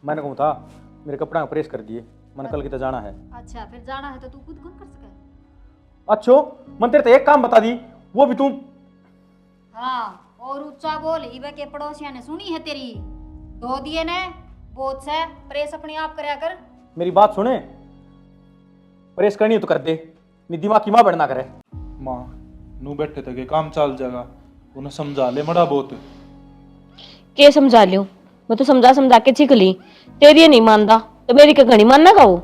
मैंने कहा था मेरे कपड़ा प्रेस कर दिए, मैंने कल की तो जाना है। अच्छा फिर जाना है तो तू खुद कौन कर सके। अच्छो मन तेरे तो एक काम बता दी, वो भी तू। हाँ और ऊंचा बोल, इबे के पड़ोसिया ने सुनी है तेरी। धो दिए ने बहुत से, प्रेस अपने आप करया कर। मेरी बात सुने, प्रेस करनी है तो कर दे, नहीं दिमाग की माँ बढ़ना करे। माँ नू बैठे थे काम चल जाएगा, उन्हें समझा ले मड़ा बहुत। के समझा लियो, मैं तो समझा समझा के चिक ली, तेरी नहीं मानदा तो मेरी क्या घनी मानना का वो।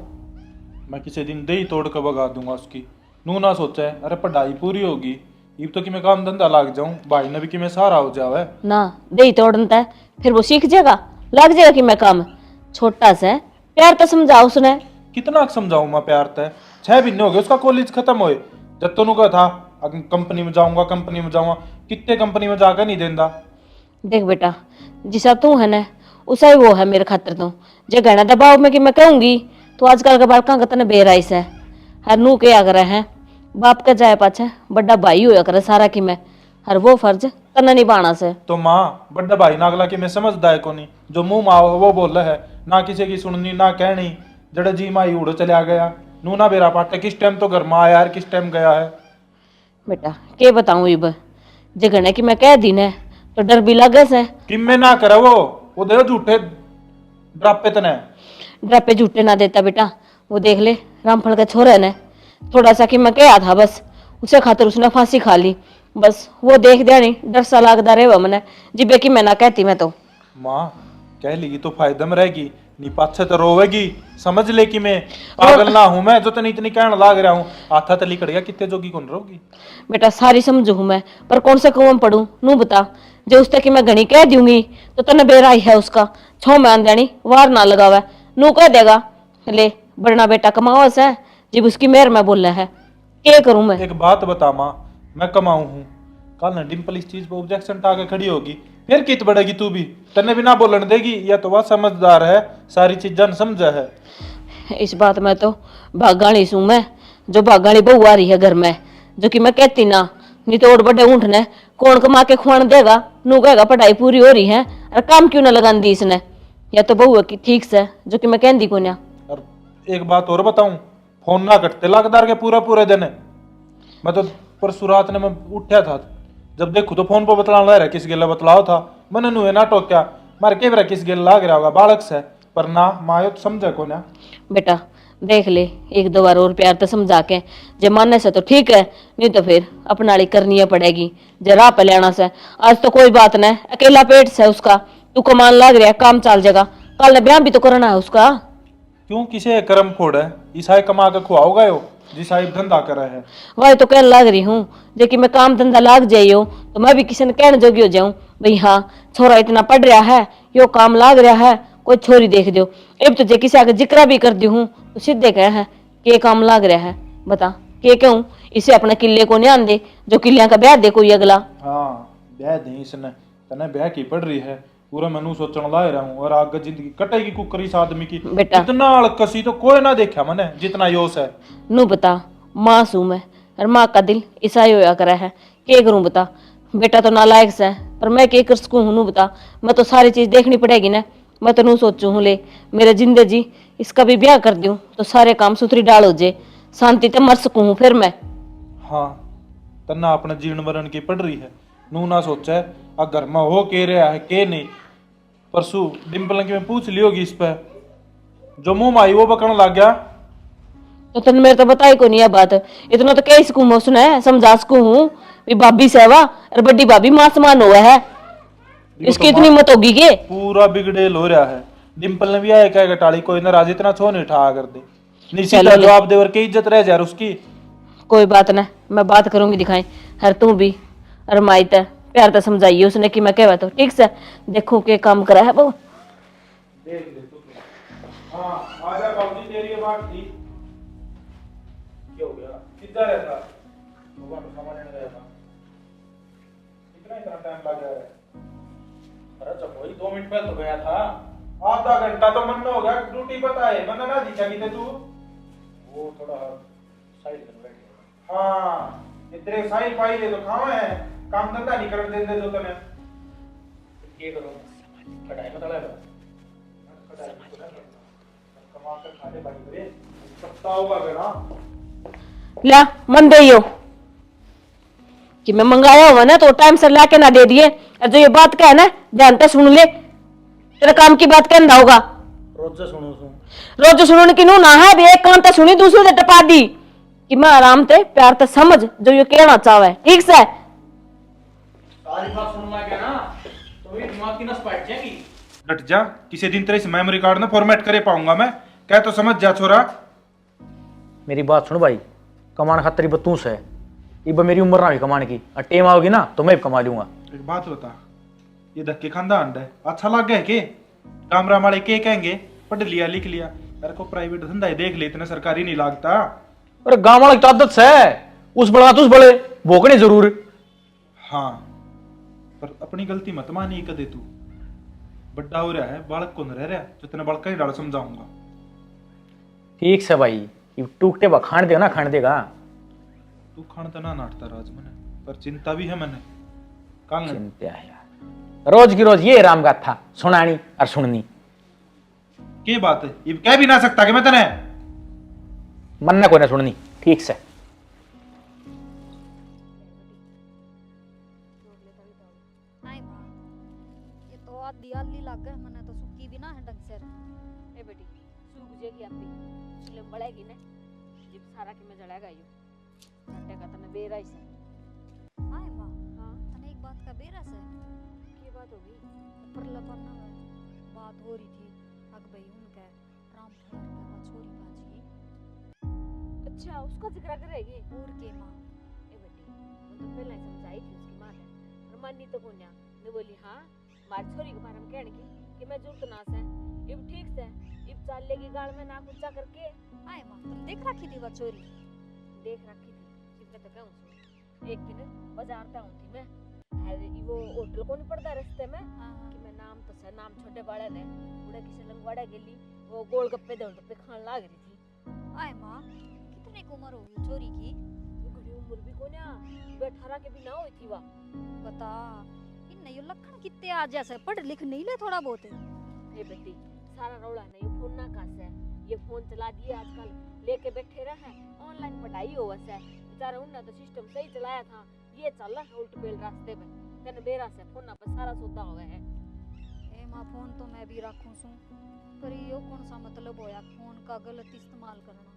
मैं किसी दिन दे ही तोड़ कर भगा दूंगा उसकी। नू ना सोचा है अरे पढ़ाई पूरी होगी, इब तो कि मैं काम धंधा लग जाऊं, भाई ने भी कि मैं सहारा हो जावे ना दे तोड़नता है, फिर वो सीख जाएगा, लग जाएगा कि मैं काम। छोटा सा है, प्यार तो समझा उसने। कितना समझाऊं मैं प्यार तय। 6 महीने हो गए उसका कॉलेज खत्म होए, जब तो कहा था कंपनी में जाऊंगा कंपनी में जाऊंगा, कितने कंपनी में जाकर नहीं देंदा। देख बेटा, जिसा तू है ना उसा ही वो है मेरे खातिर। तो जे गहना दबाव में कि मैं कहूंगी तो आजकल के बालका का तने बेराइस है। हर नू के आग्रह है, बाप का जाए पाछे बड़ा भाई होया करे सारा कि मैं, हर वो फर्ज तना निभाना से। तो माँ बड़ा भाई नागला कि मैं समझदा है कोनी, जो मुंह माँ वो बोल है, ना किसी की सुननी ना कहनी, जड़ा जी माई उड़ चला गया। नू ना बेरा पाटे किस टाइम तो घर में आया है किस टाइम गया है। बेटा के बताऊं इब, जे गहने की मैं कह दी ने तो डर भी लगे से। कि मैं ना करे वो दे झूठे ड्रापे तने। ड्रापे झूठे ना देता बेटा, वो देख ले रामफल के छोरे ने थोड़ा सा कि मैं कहा था बस, उसे खातिर उसने फांसी खा ली। बस वो देख दिया नहीं, डर सा लागदा रहे मैंने जिबे की मैं ना कहती। मैं तो माँ कह लेगी तो फायदा में रहेगी, नी पाछे तो रोवेगी। समझ ले कि मैं पागल ना हूं, मैं जो तनी इतनी कहने लाग रहा हूं, आथा तली कड़ गया कितने जोगी कौन रहोगी। बेटा सारी समझू हूं मैं, पर कौन सा कुआं पढ़ू नू बता। जो उस तक कि मैं घनी कह दूंगी तो तने बेराई है उसका छो मान देनी वार ना लगावा, नू कह देगा ले बड़ना बेटा कमाओ से, जब उसकी मेहर में बोला है क्या करूं मैं। एक बात बता माँ, मैं कमाऊं हूं, कल ना डिम्पल इस चीज पर ऑब्जेक्शन टाके खड़ी होगी, फिर कित बढ़ेगी तू भी, तन्ने भी ना बोलन देगी। या तो वह समझदार है, सारी चीजें समझा है। इस बात में तो भागाणी सू मैं, जो भागाणी बहू आ रही है घर में, जो कि मैं कहती ना, नहीं तो और बड़े ऊँट ने कौन कमा के खुआन देगा। नू कहेगा पढ़ाई पूरी हो रही है और काम क्यों ना लगान दी इसने। या तो बहू की ठीक से, जो कि मैं कहती को ना। और एक बात और बताऊं, फोन ना कटते लागदार के पूरा पूरे दिन। मैं तो परसों रात ने मैं उठा था, जब देखो तो फोन पर बतला लग रहा किस गेला बतलाओ था, मैंने नुए ना टोक्या मारे के बेरा किस गेला लाग रहा होगा बालक से, पर ना मायो तो समझे को ना। बेटा देख ले एक दो बार और प्यार तो समझा के, जे मानने से तो ठीक है, नहीं तो फिर अपनाली करनी पड़ेगी जरा पे लेना से। आज तो कोई बात नहीं, अकेला पेट से उसका, तू कमान लाग रहा है काम चल जाएगा, कल ब्याह भी तो करना है उसका। क्यों किसे कर्म फोड़ है, ईसाई कमा के खुआओगा यो जिसाई धंधा करे है। वही तो कह लाग रही हूँ, जे कि मैं काम धंधा लाग जाइयो तो मैं भी किसी ने कहने जोगी हो जाऊं भाई हाँ छोरा इतना पढ़ रहा है, यो काम लाग रहा है, कोई छोरी देख दो। अब तो जे किसी आगे जिक्र भी कर दी हूँ तो सीधे कहे है के काम लाग रहा है, बता के कहूँ इसे अपने किले को न्यान दे, जो किलिया का ब्याह दे कोई अगला। हाँ ब्याह दे इसने, तने ब्याह की पड़ रही है, पूरा मनु सोचने ला रहा हूँ, और आगे जिंदगी कटेगी कुकरी इस आदमी की। बेटा इतना अलकसी तो कोई ना देखा मैंने जितना योश है। नू बता माँ सू मैं, और माँ का दिल ईसाई होया करा है, के करूं बता। बेटा तो नालायक से, पर मैं के कर सकूं हूं नू बता। मैं तो सारी चीज देखनी पड़ेगी ना। मैं तो नू सोचू हूं ले मेरे जिंदे जी इसका भी ब्याह कर दूं तो सारे काम सुथरी डाल हो जे, शांति ते मर सकूं हूं फिर मैं। हाँ तना अपने जीवन मरण की पड़ रही है, नू ना सोचा है घर में हो के रहा है के नहीं। परसों डिम्पल की मैं पूछ ली होगी इस पे, जो मुंह माई वो बकन लग गया। तो तन मेरे तो बताई को नहीं है बात, इतना तो कह सकूं मैं उसने समझा सकूं हूं भी भाभी सेवा और बड़ी भाभी मां समान हुआ है, इसकी इतनी हिम्मत होगी के। पूरा बिगड़ेल हो रहा है। डिम्पल ने भी आया कहेगा टाली कोई नाराज इतना छो नहीं उठा कर दे, निश्चित जवाब दे और की इज्जत रह जा उसकी। कोई बात ना, मैं बात करूंगी दिखाई, हर तू भी और माई ते प्यार तो समझाइए उसने कि मैं कहवा तो ठीक से देखो के काम करा है वो। देख ले तू। हां आजा बाबूजी तेरी ये बात थी, क्या हो गया किधर रहता भगवान को सामान लेने गया था, इतना टाइम लग गया है। अरे जब वही 2 मिनट पहले तो गया था, आधा घंटा तो मन हो गया, ड्यूटी पता है मन ना दिखा नहीं थे तू, वो थोड़ा साइड में बैठ गया। हां इतने साइड पाई ले तो खावा है, काम धंधा नहीं कर देते जो तने ये करो पढ़ाई में तड़ा ला मन दे कि मैं मंगाया हुआ ना तो टाइम से लाके ना दे दिए, और जो ये बात कहे ना जानते सुन ले, तेरे काम की बात कहना होगा। रोज सुनो कि नू ना है भी एक कान तो सुनी दूसरे से टपा दी कि मैं आराम ते प्यार ते समझ जो ये कहना चाहे। ठीक से सारी बात सुन लगे ना तो ये दिमाग की नस पाट जाएगी। हट जा, किसी दिन तेरे इस मेमोरी कार्ड ना फॉर्मेट करे पाऊंगा मैं, क्या तो समझ जा छोरा। मेरी बात सुन भाई, कमाने खातिर बतूस है, इब मेरी उम्र ना भी कमाने की, और टेम आओगी ना तो मैं भी कमा लूंगा। एक बात बता, ये धक्के खानदा अंडा है, अच्छा लग गया के? कामरा वाले के कहेंगे पढ़ लिया लिख लिया, तेरे को प्राइवेट धंधा ही देख ले, इतना सरकारी नहीं लागता। अरे गांव वाले की तो आदत है, उस बड़ा तो उस बड़े भोगने जरूर। हाँ, पर अपनी गलती मत मानी कदे तू, बड्डा हो रहा है, बालक को न रह रहा, जो तेने बालक का ही डाल समझाऊंगा। ठीक से भाई, टूकते बा खान देगा ना, खान देगा तू खान तो ना नाटता राज मने, पर चिंता भी है मने। कल चिंता है यार, रोज की रोज ये राम गाथा सुनानी और सुननी। के बात है, ये कह भी ना सकता कि मैं तने मन ना कोई ना सुननी। ठीक से आई मां, ये तो आधी आली लग गए, मने तो सुक्की भी ना है ढंग से। ए बेटी सूख जेगी आपी फिल्म बढ़ेगी ने जिप सारा के मैं जड़ेगा यो घंटे का तने बेरा ही से। आई मां, हां तने एक बात का बेरा से की बात होगी? परला पन्ना में बात हो रही थी, अग भाई उनके राम ठहर के बा छोरी बाजी। अच्छा उसका जिक्र करेगी? और के मां, ए बेटी वो तो पहले ही समझाई थी उसकी मां ने, पर मानी तो कोन्या ने बोली हां मार छोरी के बारे में कहने की कि मैं जुट ना से इब ठीक से इब चाल लेगी गाल में ना कुचा करके। आई मां तुम देख रखी थी वो चोरी? देख रखी थी जिसने तो कहूं सो एक दिन बाजार पे आऊं थी मैं, अरे वो होटल को नहीं पड़ता रास्ते में कि मैं नाम तो से नाम छोटे बाड़े ने उड़े किसी लंगवाड़ा गेली वो गोलगप्पे दे पे खान लाग रही थी। आई मां कितने की उम्र होगी चोरी की? घड़ी उम्र भी कोन्या 18 के भी ना हुई थी वा। बता इन यो लखन कितने आ जैसे पढ़ लिख नहीं ले थोड़ा बहुत? हे बेटी सारा रौला नहीं ये फोन ना कास है, ये फोन चला दिए आजकल लेके बैठे रहे, ऑनलाइन पढ़ाई हो वैसे बेचारा उन्होंने तो सिस्टम सही चलाया था, ये चल रहा है उल्ट पेल रास्ते में तने बेरा से फोन पर सारा सौदा हुआ है। ए मां फोन तो मैं भी रखूं सू, पर यो कौन सा मतलब होया फोन का गलत इस्तेमाल करना?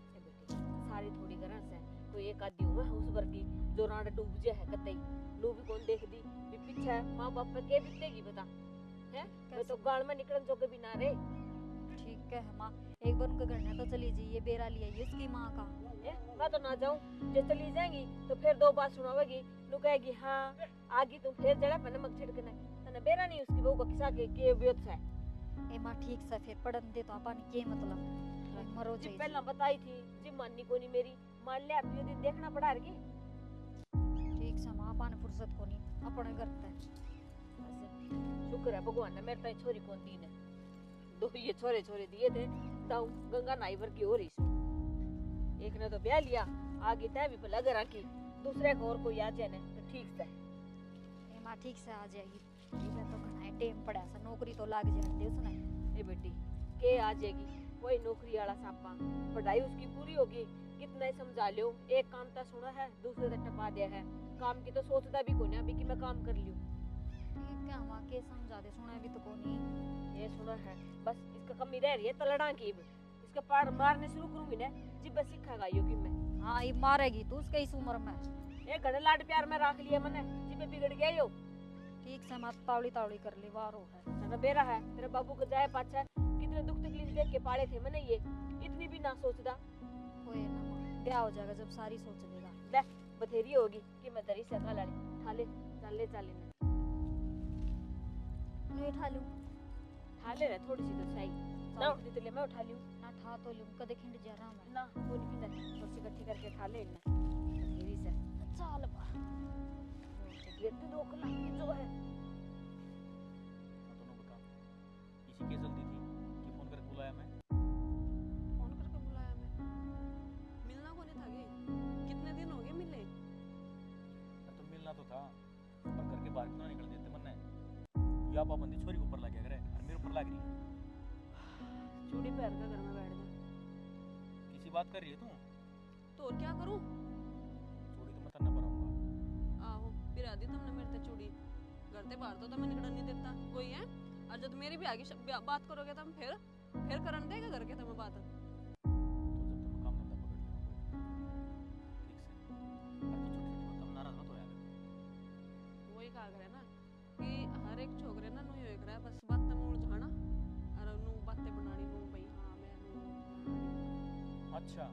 हे बेटी सारी थोड़ी गरज है, कोई एक आदि हुआ उस वर्गी जो रांड डूब जे है कतई नु भी कौन देख दी भी पीछे मां बाप पे के बीतेगी बता है, मैं तो गाल में निकलन जोगे भी ना रे। ठीक है मां, एक बार उनके घर में तो चली जाइए, बेरा लिया ये उसकी मां का। मैं तो ना जाऊं, जे चली जाएंगी तो फिर दो बात सुनावेगी, नु कहेगी हां आगी तुम फिर जड़ा पे नमक छिड़कने तने बेरा नहीं उसकी बहू को खिसा के बियोत है। ए मां ठीक से फिर पढ़न दे तो अपन के मतलब मरो जी जाई। पहला बताई थी जी माननी को नहीं मेरी मान ले अब ये दिन देखना पड़ा रगी। ठीक से मां अपन फुर्सत को नहीं अपने घर पे। शुक्र है भगवान ने मेरे ताई छोरी कौन दी ने, दो ये छोरे छोरे दिए थे दाऊ गंगा नाई भर की हो रही सु, एक ने तो ब्याह लिया आगे तय भी लग रखी, दूसरे को और कोई आ जाए ने तो ठीक से। ए मां ठीक से आ जाएगी, ठीक है तो घना टाइम पड़ा सा नौकरी तो लाग जाए दे उसने। ए बेटी के आ जाएगी कोई नौकरी वाला सापा, पढ़ाई उसकी पूरी होगी कितना ही समझा लियो, एक काम तो सुना है दूसरे से टपा दिया है, काम की तो सोचता भी कोई ना अभी कि मैं काम कर लियो। ठीक है मां के समझा दे, सुना भी तो कोनी ये सुना है बस इसका कमी रह रही है तलड़ा की, इसके पार मारने शुरू करूंगी ना जिब बस सीखेगा यो कि मैं। हां ये मारेगी तू उसके इस उम्र में। एक घड़े लाड प्यार में रख लिया मैंने जिब बिगड़ गया यो। ठीक से मत तावड़ी तावड़ी कर ले वारो है ना बेरा है तेरे बाबू को जाए पाछा कितने दुख तकलीफ देख के पाले थे मैंने, ये इतनी भी ना सोचदा। कोई ना मां ब्याह हो जाएगा जब सारी सोच लेगा। ले बथेरी होगी कि मैं तेरी से खा लाली थाले चाले चाले ने मैं उठा लूं थाले रे थोड़ी सी तो सही ना उठती तो ले मैं उठा लूं ना ठा तो लूं कदे खिंड जा रहा मैं ना वो नहीं पीता कुर्सी इकट्ठी करके खा ले इन्हें बथेरी से चल बा ये तो 2 लाख जो है दोनों बता इसी की जल्दी थी कि फोन करके बुलाया मैं। फोन करके बुलाया मैं, मिलना को नहीं था गे, कितने दिन हो गए मिले? तो मिलना तो था पर घर के बाहर क्यों ना निकल देते मन ने, या पाबंदी छोरी के ऊपर लग गया करे और मेरे ऊपर लग रही है। चूड़ी पहन कर घर में बैठ जा। किसी बात कर रही है तू? तो और क्या करूं? चूड़ी तो मैं तन्ने पराऊंगा। आहो फिर आदि तुमने मेरे ते चूड़ी घर ते बाहर तो मैं निकलने नहीं देता कोई है। और जब मेरी भी आगे बात करोगे तुम फिर करन देगा घर के तुम्हें बात। तो जब तुम काम धंधा पकड़ लो ठीक से, और तो छोटी छोटी बात नाराज मत हो यार। वही कहा करे ना कि हर एक छोकरे ना नु एक रहा बस बात में उलझाना और नु बातें बनानी नु भाई हां मैं नु। अच्छा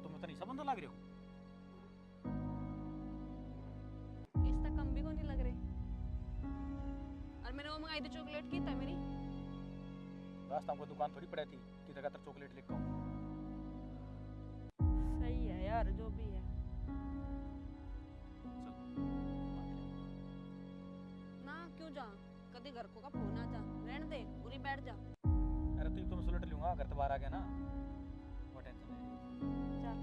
तुम इतना ही संबंध लग रहे हो? इस तक कम भी को नहीं लग रहे। और मैंने वो मंगाई थी चॉकलेट की था मेरी। रास्ता हमको दुकान थोड़ी पड़ी थी कि लगातार चॉकलेट लेके आऊं। सही है यार जो भी है। चल ना क्यों जा कभी घर को का फोन आ जा रहने दे पूरी बैठ जा। अरे तो मैं सुलट लूंगा, घर तो बाहर आ गया ना, वो टेंशन नहीं। चल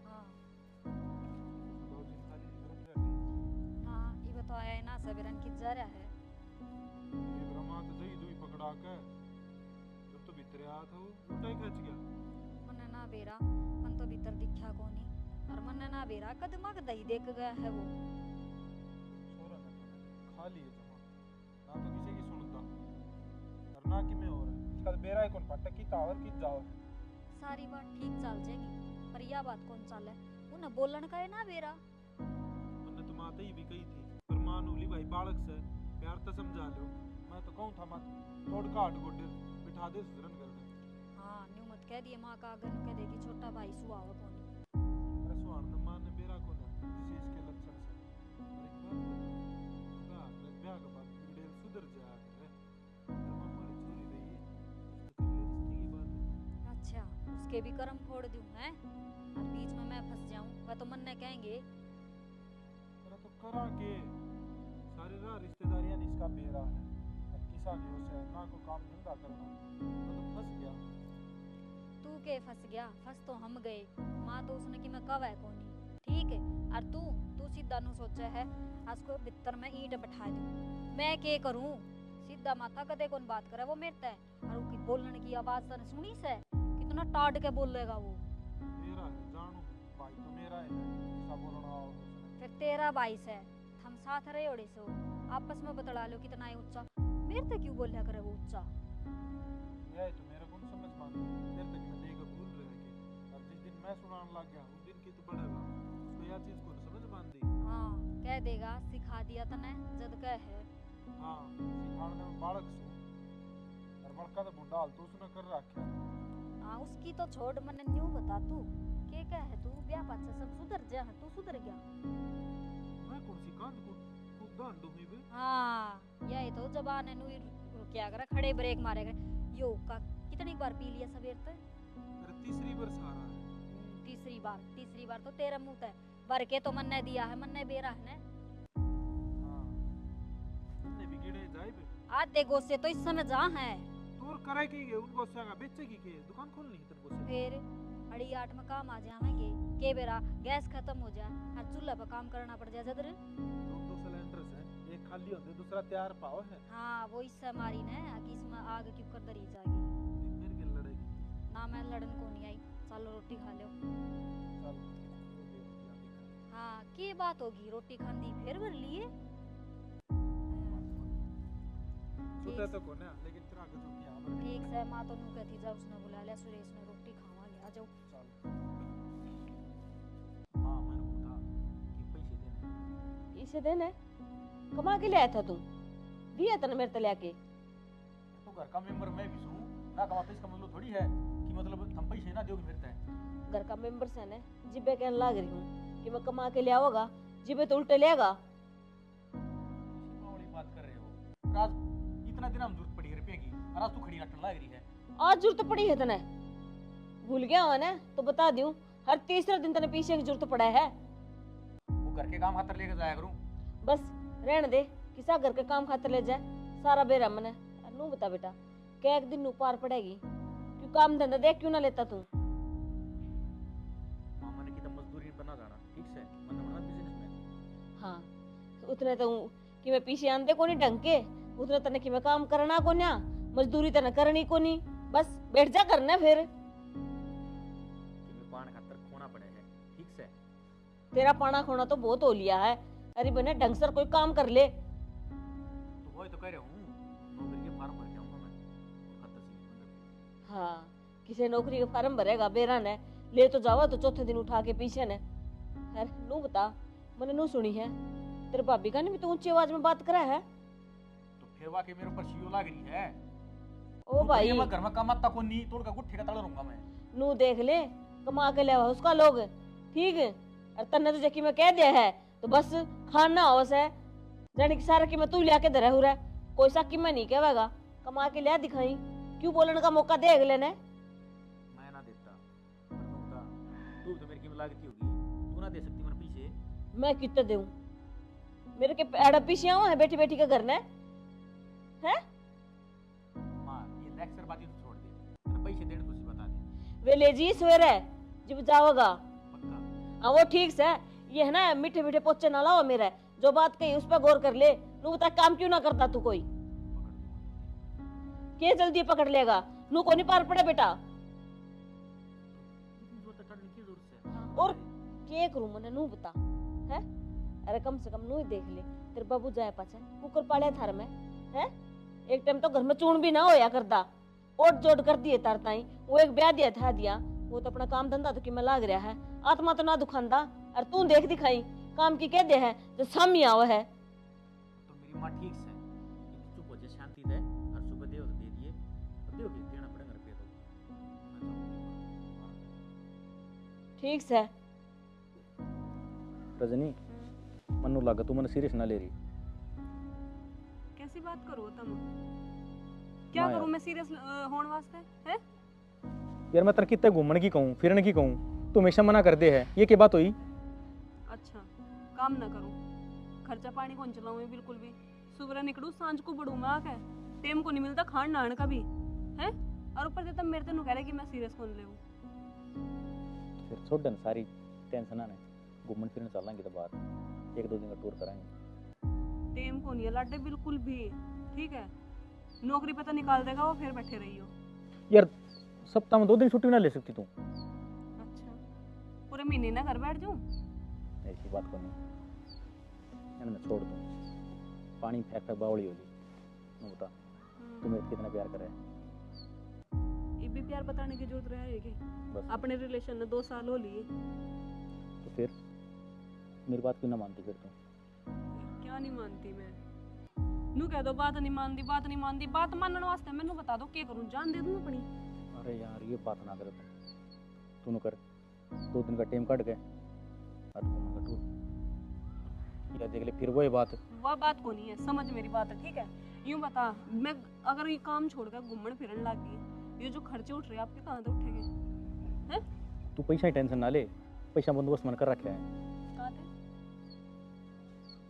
हाँ बाबूजी खाली घर बैठी हाँ ये तो आया है ना सवेरन की जा रहा है। ये ब्रह्मा तो दही दुई पकड़ा के जब तो भीतर आया था वो उल्टा ही खच गया। मन ना बेरा मन तो भीतर दिखा कोनी और मन ना बेरा कदमा का दही देख गया है वो। छोरा ने तो खा लिए जमा ना तो किसी की सुनता और ना कि मैं और इसका तो बेरा है कौन पटक की टावर की जाओ। सारी बात ठीक चल जाएगी पर यह बात कौन चल है उन्हें बोलन का है ना बेरा। मैंने तो माता ही भी कही थी पर मानूली भाई बालक से प्यार तो समझा लो। मैं तो कहूँ था मत तोड़ काट गोडे बिठा दे सुधरन कर दे। हाँ न्यू मत कह दिए माँ का अगर कह देगी छोटा भाई सुहाव कोनी। अरे सुहान मां ने बेरा को ना जिसे इसके लक्षण से और एक बात ब्याह के बाद बिगड़ेल सुधर जा है पर मामा ने चोरी रही तो कर ले रिश्ते की बात है। अच्छा उसके भी कर्म फोड़ दूं हैं और बीच में मैं फंस जाऊं वह तो मन ने कहेंगे। अरे तो करा के सारे राह रिश्तेदारियां इसका बेरा है अब किसा के उसे ना को काम धंधा करना तो फंस गया। तू के फंस गया फंस तो हम गए माँ तो उसने कि मैं कब है कोनी ठीक है। और तू सीधा नु सोचा है आज को बितर में ईंट बैठा दूं मैं के करूं। सीधा माथा कदे कौन बात करे वो मेरता है और उसकी बोलने की आवाज तने सुनी से कितना टाट के बोलेगा वो। मेरा है जानू भाई तो मेरा है ऐसा बोलना और उसने फिर तेरा बाईस है हम साथ रहे ओड़े सो आपस में बतला लो कितना है ऊंचा मेरे तक क्यों बोलिया करे वो ऊंचा। यह तो मेरा कौन समझ मान मेरे तक मैं देगा भूल रहे के और जिस दिन मैं सुनाने लग गया उस दिन की तो बढ़ेगा उसको यह चीज को समझ मान दी। हाँ कह देगा सिखा दिया तने जद कह है। हाँ सिखाने में बालक सो और बड़का तो बुढ़ा हाल तो उसने कर रखा। हाँ उसकी तो छोड़ मन न्यू बता तू के कह है तू ब्याह पाछे सब सुधर जा है तू सुधर गया। मैं कौन सी कांद को खूब गांड हुई बे। हाँ यही तो जबान है नु क्या करे खड़े ब्रेक मारेगा यो का कितनी बार पी लिया सवेर तक। अरे तीसरी बार सहारा है। तीसरी बार तो तेरा मुंह है भर के तो मन ने दिया है मन ने बेरा है ने। हाँ तुमने भी गिरे जाए बे आधे गोसे तो इस समय जा है तोर करे की उनको सेगा बेचेगी के दुकान खोलनी है तुमको से। फिर 8:30 में काम आ जाएंगे के बेरा गैस खत्म हो जाए और चूल्हा पर काम करना पड़ जाए जदर। दो सिलेंडर है एक खाली होते दूसरा तैयार पाओ है। हाँ वो इससे मारी ने कि इसमें आग क्यों कर दरी जाएगी। मेरे के लड़ेगी ना मैं लड़न को नहीं आई चलो रोटी खा लो। चल हाँ की बात होगी रोटी खांदी फिर भर लिए। छुट्टा तो कोने लेकिन तेरा आगे जो किया हमने ठीक से माँ तो नू कहती जा उसने बुला लिया सुरेश ने रोटी खावांगे आ जाओ। चल हाँ मैंने बोला कि पैसे देने। इसे देने कमा के ले आया था तू दिया तने मेरे तले आके। तो घर का मेंबर मैं भी हूँ ना, कमाते इसका मतलब थोड़ी है कि मतलब हम पैसे ना दोगे मेरे तय। घर का मेंबर से ने जिबे कहने लाग रही हूँ कि मैं कमा के ले आओगा जिबे तो उल्टे ले आगा। वाली बात कर रहे हो राज, इतना दिन हम जरूरत पड़ी है रुपये की और आज तू खड़ी रटन लाग रही है। आज जरूरत पड़ी है तने भूल गया हो ना तो बता दूं हर तीसरे दिन तने पीछे की जरूरत पड़ा है। वो घर के काम खातर लेके जाया करूँ। बस रहने दे किसा घर के काम खातर ले जाए सारा बेरा मने। नू बता बेटा क्या एक दिन नू पार पड़ेगी क्यों काम धंधा देख क्यों ना लेता तू। उतने तो कि मैं पीछे आंदे को नहीं ढंग के, उतने तने कि मैं काम करना को ना, मजदूरी तने करनी को नहीं, बस बैठ जा करना फिर। कि मैं पान खातर खोना पड़े है, ठीक से? तेरा पाना खोना तो बहुत हो लिया है। अरे बने ढंग से कोई काम कर ले। तो वही तो कह रहा हूँ, नौकरी के फार्म भर के आऊंगा मैं खतर से मतलब। हाँ, किसी नौकरी का फार्म भरेगा बेरा ने ले तो जावा तो चौथे दिन उठा के पीछे ने। खैर नू बता, मैंने नू सुनी है तेरे भाभी का नहीं भी तो ऊंची आवाज में बात करा है। तो फिर वाकई मेरे ऊपर सीओ लाग रही है। ओ भाई मैं घर में कमाता को नहीं, तोड़ का गुट्ठे का तड़ रहूंगा मैं। नू देख ले, कमा के ले आवा उसका लोग, ठीक है? और तन्ने तो जकी मैं कह दिया है तो बस खाना होस है, जाने की सारा की मैं तू लिया के धरा हुआ है, कोई सा की मैं नहीं कहेगा, कमा के लिया दिखाई, क्यों बोलने का मौका दे अगले ने? मैं ना देता, पर तू तो मेरी कीमत लागती होगी, तू ना दे सकती मेरे पीछे। मैं कितना दूं? मेरे के पेड़ पीछे आऊं है बेटी बेटी के घर ने है? मां ये लेक्चर बातें तो छोड़ दे, तेरे पैसे देने तुझे बता दे। वे ले जी सवेरे जब जाओगा। पक्का? हाँ वो ठीक से, ये है ना मीठे मीठे पोचे ना लाओ मेरे, जो बात कही उस पर गौर कर ले। नू बता काम क्यों ना करता तू कोई? के जल्दी पकड़ लेगा? नू को नहीं पार पड़े बेटा। और के करूं मैंने नू बता है? अरे कम से कम नू ही देख ले, तेरे बाबू जाए पाछे कुकर पाले थार में है, एक टाइम तो घर में चूर्ण भी ना होया करता, ओट जोड़ कर दिए तार ताई, वो एक ब्याह दिया था दिया, वो तो अपना काम धंधा तो कि मैं लाग रहा है, आत्मा तो ना दुखांदा, और तू देख दिखाई काम की कह दे है जो सामी आवा है। तो मेरी मां ठीक से चुप हो जा, शांति दे, और सुबह दे तो दे दिए, तो दे के देना पड़ेगा रुपये तो। ठीक से रजनी, मनु लगा तू मैंने सीरियस ना ले रही। कैसी बात करो तुम? क्या ना करूं यार। मैं सीरियस होने वास्ते है? यार मैं तेरे कितने घूमने की कहूँ, फिरने की कहूँ, तू हमेशा मना कर दे है, ये क्या बात हुई? अच्छा, काम ना करूं, खर्चा पानी कौन चलाऊं मैं बिल्कुल भी, सुबह निकलूं सांझ को बड़ू में आके, टाइम को नहीं मिलता खान नान का भी है, और ऊपर से तुम मेरे तेन कह रहे कि मैं सीरियस कौन ले। फिर छोड़ देना सारी टेंशन आने, घूमने फिरने चलेंगे तो बाहर, 1-2 दिन का टूर कराएंगे। टाइम को नहीं है लाडे बिल्कुल भी, ठीक है? नौकरी पे तो निकाल देगा वो, फिर बैठे रही हो। यार सप्ताह में 2 दिन छुट्टी ना ले सकती तू? अच्छा, पूरे महीने ना घर बैठ जाऊं? ऐसी बात को नहीं, मैं छोड़ दूँ, पानी फेंक फेंक बावड़ी होगी। मैं बता तू मेरे कितना प्यार करे? ये भी प्यार बताने की जरूरत रहे कि बस अपने रिलेशन में 2 साल हो लिए, तो फिर मेरी बात क्यों ना मानती फिर तू? क्या नहीं मानती मैं? नू कह दो बात नहीं मानती, बात नहीं मानती, बात मानने वास्ते मैनू बता दो क्या करूं, जान दे दूं अपनी? अरे यार ये बात ना कर तू न कर, 2 दिन का टाइम काट गए और घूमने का टूर, या देख ले फिर वही बात। वह बात को नहीं है, समझ मेरी बात है, ठीक है? यूं बता, मैं अगर ये काम छोड़कर घूमने फिरने लग गई, ये जो खर्चे उठ रहे हैं आपके कहाँ से उठेंगे हैं? तू पैसा ही टेंशन ना ले, पैसा बंदोबस्त मन कर रखा है, कहाँ थे?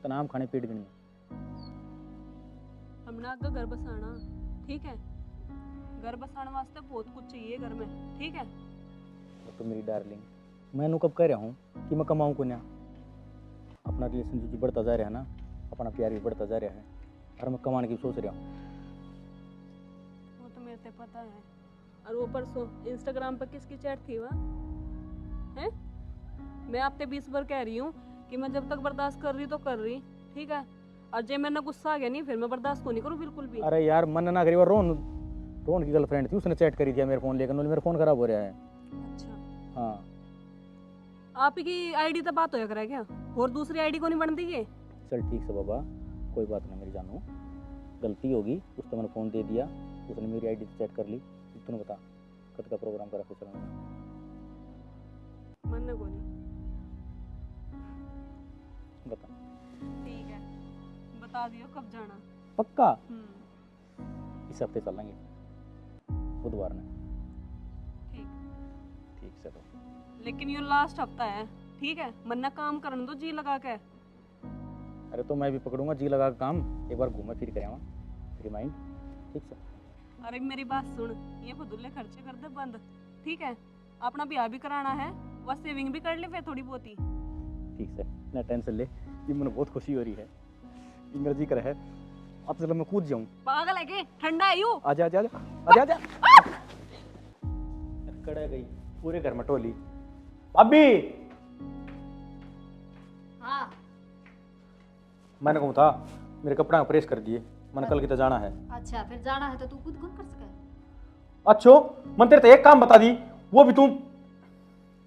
तनाम खाने पेट गिनने। हमने आगे घर बसाना, ठीक है? घर बसाने वास्ते बहुत कुछ चाहिए घर में, ठीक है? तो मेरी डार्लिंग, मैं कब कह रहा हूँ कि मैं कमाऊँ को ना, अपना रिलेशन जो बढ़ता जा रहा है ना, अपना प्यार भी बढ़ता जा रहा है, और मैं कमाने की सोच रहा हूँ। वो तो मेरे से पता है। और वो परसों इंस्टाग्राम पर किसकी चैट थी वह है? मैं आपसे 20 बार कह रही हूँ कि मैं जब तक बर्दाश्त कर रही तो कर रही, ठीक है? और जब मैंने गुस्सा आ गया नहीं, फिर मैं बर्दाश्त को नहीं करूँ बिल्कुल भी। अरे यार मन ना करी, वो रोहन की गर्लफ्रेंड थी, उसने चैट करी थी मेरे फोन लेकर, मेरा फोन खराब हो रहा है। अच्छा, हाँ आप ही की आईडी तो बात होया करे क्या? और दूसरी आईडी को नहीं बन दी ये? चल ठीक से बाबा, कोई बात नहीं मेरी जानू, गलती होगी, उसको मैंने फ़ोन दे दिया, उसने मेरी आईडी से चैट कर ली। तूने बता कद का प्रोग्राम करा फिर चलने का? मनने को नहीं। बता। ठीक है, बता दियो कब जाना। पक्का? हम्म, इस हफ्ते चलेंगे, बुधवार में। ठीक। ठीक से तो लेकिन ये लास्ट हफ्ता है, ठीक है? मन्ना काम करने दो जी लगा के। अरे तो मैं भी पकड़ूंगा जी लगा के काम, एक बार घूमे फिर कर आवा, रिमाइंड, ठीक से? अरे मेरी बात सुन, ये फजूले खर्चे कर दे बंद, ठीक है? अपना ब्याह भी कराना है, वह सेविंग भी कर ले फिर थोड़ी बहुत ही। ठीक से, ना टेंशन ले, ये मुझे बहुत खुशी हो रही है। इंग्रजी कर है। अब चलो मैं कूद जाऊं। पागल है के? ठंडा है यू। आजा आजा आजा आजा आजा। कड़ा गई पूरे घर में टोली। भाभी हाँ मैंने कहूँ था मेरे कपड़ा प्रेस कर दिए, मैंने कल की तो जाना है। अच्छा, फिर जाना है तो तू खुद कौन कर सके? अच्छो मन तेरे तो एक काम बता दी, वो भी तू।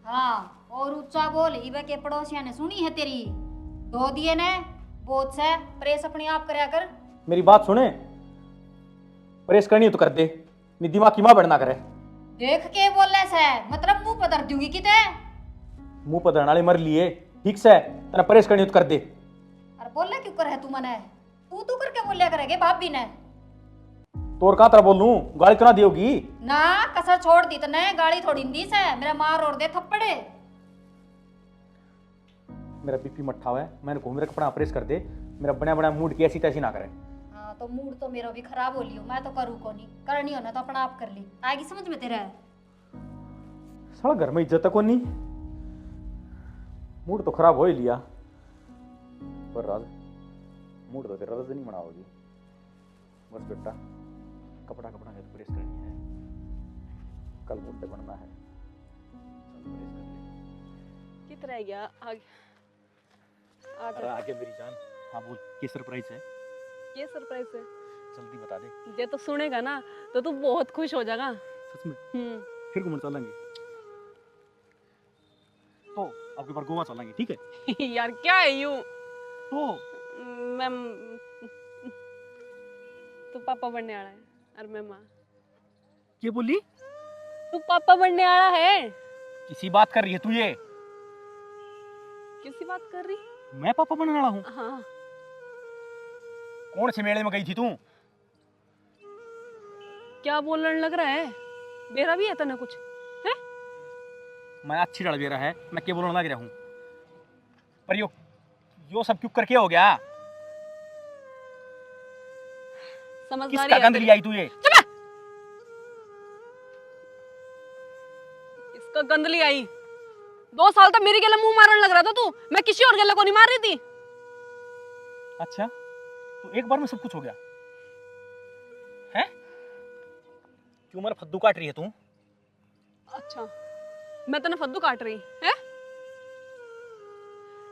हाँ, और ऊंचा बोल, इबे के पड़ोसिया ने सुनी है तेरी। धो दिए ने बहुत से, प्रेस अपने आप करया कर। मेरी बात सुने, प्रेस करनी है तो कर दे, नहीं दिमाग की माँ बढ़ना करे। देख के बोले से मतलब मुंह पर धर दूंगी किते। मुंह पर धरने वाले मर लिए, ठीक से तेरा प्रेस करनी है तो कर दे। अरे बोले क्यों कर है तू मने? तू करके बोलिया करेगे भाभी ने। तोर कहाँ तरह बोलूं, गाली तो ना दियोगी? ना कसर छोड़ दी तने, गाली थोड़ी दी से, मेरा मार और दे थप्पड़े। मेरा बीपी मट्ठा हुआ है, मैंने कहूँ मेरा कपड़ा प्रेस कर दे, मेरा बना बना मूड की ऐसी तैसी ना करे। हाँ तो मूड तो मेरा भी खराब हो लियो, मैं तो करूँ को नहीं, करनी हो ना तो अपना आप कर ली। आएगी समझ में तेरा? साला घर में इज्जत को नहीं, मूड तो खराब हो ही लिया। पर राज मूड तो तेरा रजनी मनाओगी। बस बेटा कपड़ा कपड़ा है तो प्रेस करनी है, कल मूड बनना है, चल प्रेस कर ले। कितना रह गया आगे? अरे आगे मेरी जान। हाँ बोल, ये सरप्राइज है। ये सरप्राइज है। जल्दी बता दे। ये तो सुनेगा ना तो तू बहुत खुश हो जाएगा। सच में? फिर घूमने चलेंगे तो आपके बार गोवा चलेंगे, ठीक है? यार क्या है यूं? तो मैं तू पापा बनने आ रहा है और मैं माँ। क्या बोली? तू पापा बनने आ रहा है। किसी बात कर रही है तू? ये किसी बात कर रही? मैं पापा बनने वाला हूँ? हाँ। कौन से मेले में गई थी तू? क्या बोलने लग रहा है? मेरा भी है तना कुछ है? मैं अच्छी लड़ रहा है, मैं क्या बोलने लग रहा हूँ? पर यो सब क्यों करके हो गया? समझदारी किसका है गंद तेरी। लिया तू ये? इसका गंदली आई। 2 साल तक मेरी गले मुंह मारने लग रहा था तू, मैं किसी और गले को नहीं मार रही थी। अच्छा तो एक बार में सब कुछ हो गया है? क्यों मेरा फद्दू काट रही है तू? अच्छा मैं तने फद्दू काट रही है?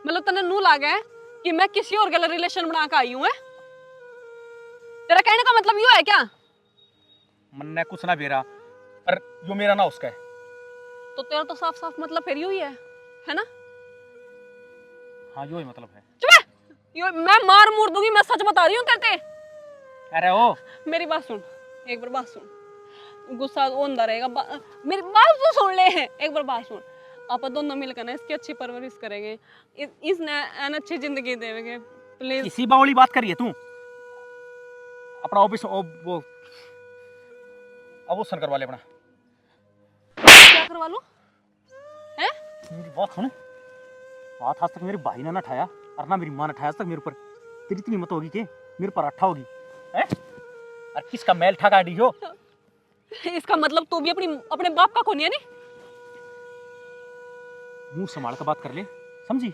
मतलब तने नू लागे है कि मैं किसी और गले रिलेशन बना के आई हूं? है तेरा कहने का मतलब यूं है क्या? मन ने कुछ ना बेरा, पर यो मेरा ना उसका है। तो तेरा तो साफ साफ मतलब फिर यूं ही है ना? हाँ यो ही मतलब है। यो मैं मार मूर दूंगी, मैं सच बता रही हूँ तेरे। अरे ओ मेरी बात सुन, एक बार बात सुन। गुस्सा होता रहेगा, मेरी बात तो सुन ले। एक बार बात सुन, आप दोनों मिलकर ना इसकी अच्छी परवरिश करेंगे, इसने एन अच्छी जिंदगी देंगे प्लीज। किसी बावली बात कर रही है तू? अपना ऑफिस वो अवोसन करवा ले अपना। क्या करवा लूं? हैं? मेरी बात सुन, हाथ आज तक मेरे भाई ने ना उठाया और ना मेरी माँ ने उठाया आज तक मेरे ऊपर। तेरी इतनी हिम्मत होगी कि मेरे पर अट्ठा होगी हैं? और किसका मैल ठगा दी हो? इसका मतलब तू भी अपने बाप का खूनी है नहीं? मुंह संभाल कर बात कर ले, समझी?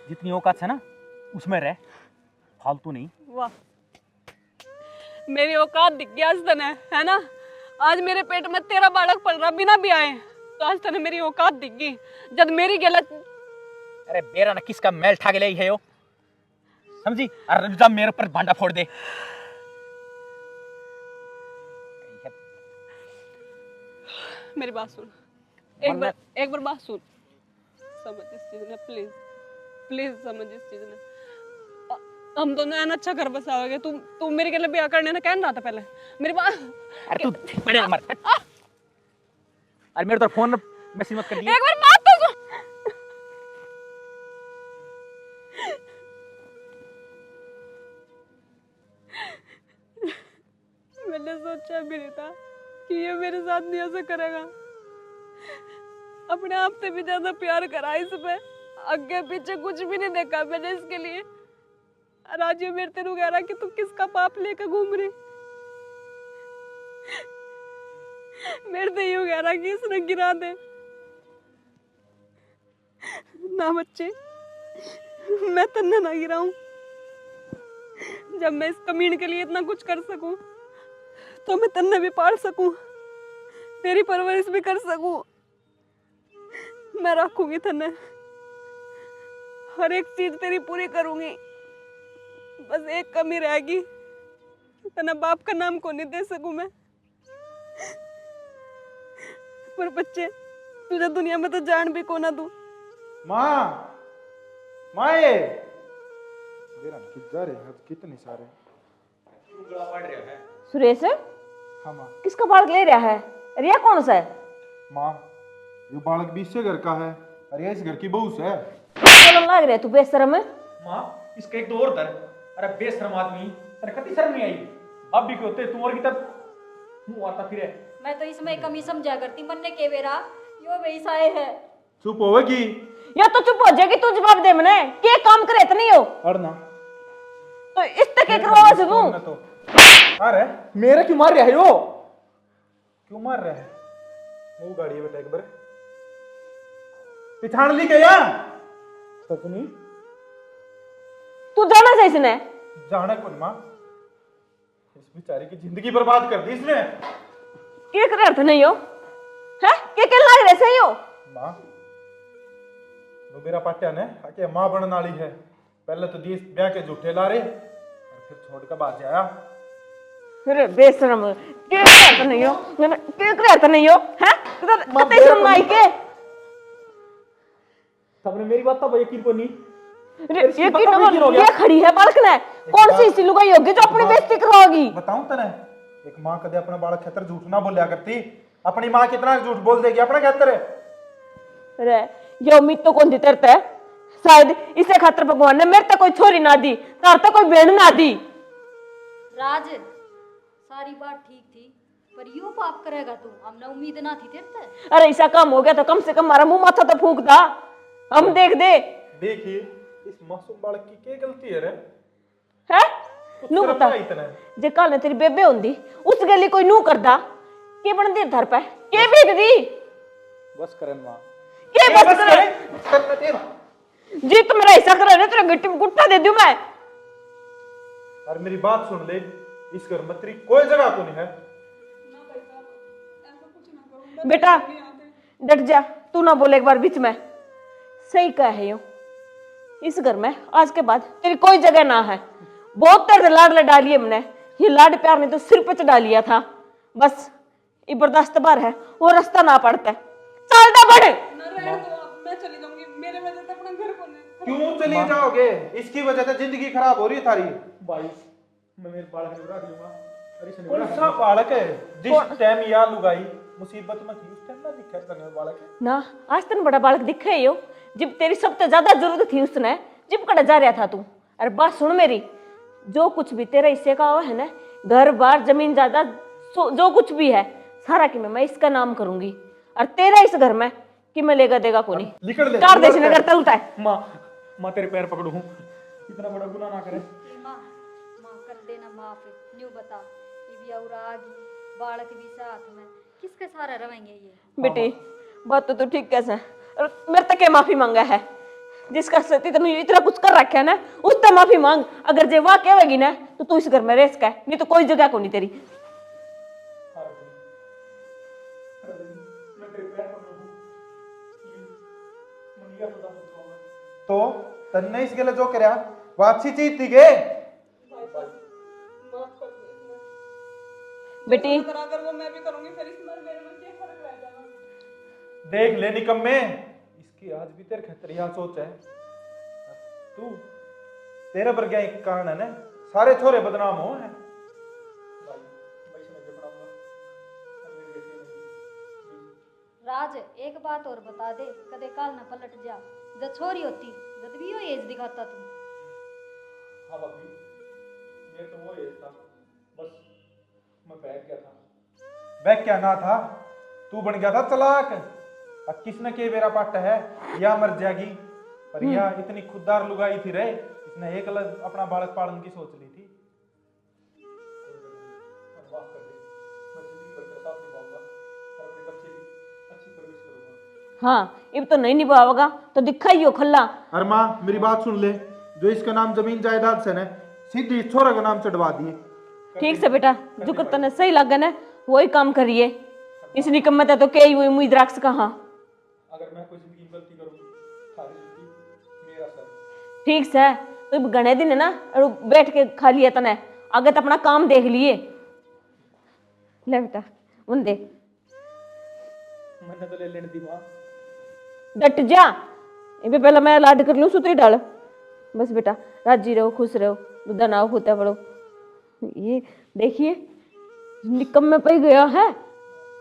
जितनी औकात है ना उसमें रह, फालतू नहीं। वाह, मेरी औकात दिख गई आज तने, है ना? आज मेरे पेट में तेरा बालक पल रहा बिना भी आए, तो आज तने मेरी औकात दिख गई। जब मेरी गलत। अरे बेरा ना किसका मैल ठाके ले है यो, समझी? अरे जब मेरे ऊपर भांडा फोड़ दे। मेरी बात सुन, एक बार बात सुन। समझ इस चीज ने, प्लीज प्लीज समझ इस चीज ने। हम दोनों एन अच्छा घर बसाओगे। तू मेरे के लिए ब्याह करने ने कहना था पहले मेरी बात। अरे तू बड़े मर। अरे मेरे तो फोन मैसेज मत कर दिए। एक बार बात तो सुन। मैंने सोचा भी नहीं था कि ये मेरे साथ नहीं ऐसा करेगा। अपने आप से भी ज्यादा प्यार करा इस पे, आगे पीछे कुछ भी नहीं देखा मैंने इसके लिए। और आज ये मेरे तेरू कह रहा कि तू किसका पाप लेकर घूम रही। मेरे तो यूं कह रहा कि इसने गिरा दे ना। बच्चे मैं तन्ने ना गिराऊं। जब मैं इस कमीन के लिए इतना कुछ कर सकूं तो मैं तन्ने भी पाल सकूं, तेरी परवरिश भी कर सकूं। मैं रखूंगी तन्ने, हर एक चीज तेरी पूरी करूंगी। बस एक कमी रहेगी, तना बाप का नाम को नहीं दे सकूं मैं। पर बच्चे तुझे दुनिया में तो जान भी को ना दूं। माँ माए मेरा कित जा रहे हैं कितने सारे गला पड़ रहा है। सुरेश हाँ माँ। किसका बालक ले रहा है? रिया कौन सा है? माँ ये बालक भी इससे घर का है, अरे इस घर की बहू से है। बोलन लाग रहा है तू बेशरम है। माँ इसका एक दो और धर। अरे बेशरम आदमी, अरे कति शर्म नहीं आई। अब भी क्यों होते तू और की तब मुंह आता फिरे। मैं तो इसमें कमी समझा करती, मन्ने के बेरा यो वैसाए है। चुप होगी या तो चुप हो जाएगी, तू जवाब दे मने के काम करे इतनी हो अड़ना तो इस तक के करवा से तू। तो अरे मेरे क्यों मार रहा है यो? क्यों मार रहा है? मुंह गाड़ी है बेटा एक बार पिछाड़ ली क्या सचनी तू जाना चाहिए इसने। जाने कौन माँ, इस बेचारी की जिंदगी बर्बाद कर दी इसने। के करे अर्थ नहीं हो है के लाग रहे सही हो। माँ वो मेरा पाट्या ने आके माँ बनने वाली है। पहले तो देश ब्याह के झूठे ला रहे और फिर छोड़ कर बाज आया। फिर बेशरम के अर्थ नहीं हो, के करे अर्थ नहीं हो है कते शर्म आई के। सबने मेरी बात तो यकीन को नहीं। ये की नमन ये खड़ी है बालक ने, कौन सी इसी लुगाई होगी जो अपनी बेइज्जती करवाओगी? बताऊं तने, एक माँ कदे अपना बालक खतर झूठ ना बोलिया करती। अपनी माँ कितना झूठ बोल देगी अपना खतर। अरे ये उम्मीद तो कौन दी तेरे है? शायद इसे खातर भगवान ने मेरे तक कोई छोरी ना दी, तार तक कोई बहन ना दी। राज सारी बात ठीक थी, पर यो पाप करेगा तू, हमने उम्मीद ना थी तेरे से। अरे ऐसा काम हो गया तो कम से कम हमारा मुंह माथा तो फूंक दा, हम देख दे। देखिए इस मासूम बालक की क्या गलती है रे? है नू बता जे कल ने तेरी बेबे होंदी उस गली कोई नू करदा के बन दे धर पे के भेज दी। बस करन माँ, के बस करे जी तो मेरा ऐसा करे ना तेरा गिट्टी में गुट्टा दे दूं मैं। और मेरी बात सुन ले, इस घर में तेरी कोई जगह को नहीं है। बेटा डट जा, तू ना बोले एक बार बीच में। सही कहा है यो, इस घर में आज के बाद तेरी कोई जगह ना है। बहुत तेरे लाड डाली है हमने, ये लाड प्यार ने तो सिर पे चढ़ा लिया था। बस ये बर्दाश्त बार है, वो रास्ता ना पड़ता है। चलता बढ़ मैं चली जाऊंगी, मेरे वजह से अपना घर को नहीं। क्यों चली जाओगे? इसकी वजह से जिंदगी खराब हो रही है थारी। भाई मैं मेरे बालक ने बुरा दिया। अरे इसने कौन सा बालक है? जिस टाइम या लुगाई मुसीबत में थी उस टाइम ना दिखा तने बालक है ना। आज तन बड़ा बालक दिखे ही हो, जब तेरी सबसे ज्यादा जरूरत थी उसने, जब कड़ा जा रहा था तू। अरे बात सुन मेरी, जो कुछ भी तेरा हिस्से का हुआ है ना, घर बार जमीन जायदाद जो कुछ भी है सारा की मैं इसका नाम करूंगी। और तेरा इस घर में कि मैं लेगा देगा को नहीं। निकल ले कार देश नगर तल उठाए। माँ, माँ तेरे पैर पकड़ू हूँ, इतना बड़ा गुनाह ना करे। माँ माँ कर देना माफ, न्यू बता ये भी और आगी बालक भी साथ में किसके सारा रवेंगे ये। बेटी बात तो ठीक कैसे मेरे तक के माफी मांगा है, जिसका सती तनु इतना कुछ कर रखा है ना उससे माफी मांग। अगर जे वाह कहेगी ना तो तू इस घर में रह सका, नहीं तो कोई जगह को नहीं तेरी। तो तन्ने इस गले जो करया वो अच्छी चीज थी के? बेटी अगर वो मैं भी करूंगी फिर इसमें मेरे में क्या फर्क रह जाएगा? देख ले निकम्मे, इसकी आज भी तेरे खतर यह सोच है। तू तेरे पर क्या एक कारण है ना, सारे छोरे बदनाम हो हैं। राज एक बात और बता दे, कदे काल न पलट जा। जब छोरी होती जब भी यो एज दिखाता तू। हाँ भाभी, ये तो वो एज था, बस मैं बैठ गया था। वह क्या ना था, तू बन गया था चलाक। अब किसने के मेरा पाट है या मर जाएगी, पर या इतनी खुददार लुगाई थी रे, इसने एक अलग अपना बालक पालन की सोच ली थी। माफ कर दे, मैं जिंदगी भर तेरा साथ निभाऊंगा और अपने बच्चे की अच्छी परवरिश करूंगा। हाँ अब तो नहीं निभाओगा तो दिखा ही हो खल्ला। अरे माँ मेरी बात सुन ले, जो इसका नाम जमीन जायदाद से न सीधी छोरा के नाम चढ़वा दिए। ठीक से बेटा, जो कर तने सही लगन है वही काम करिए। इस निकम्मत है तो कई हुई मुई द्राक्ष कहाँ। अगर मैं कोई जिंदगी गलती करूं थारी जिंदगी मेरा सर। ठीक से तो गणे दिन है ना और बैठ के खा लिया तने, आगे तो अपना काम देख लिए। ले बेटा उन दे, मैंने तो ले लेने दी मां। डट जा, ये पहले मैं लाड कर लूं सुतरी डाल। बस बेटा राजी रहो, खुश रहो, दूधा नाव होता पड़ो। ये देखिए निकम में पे गया है।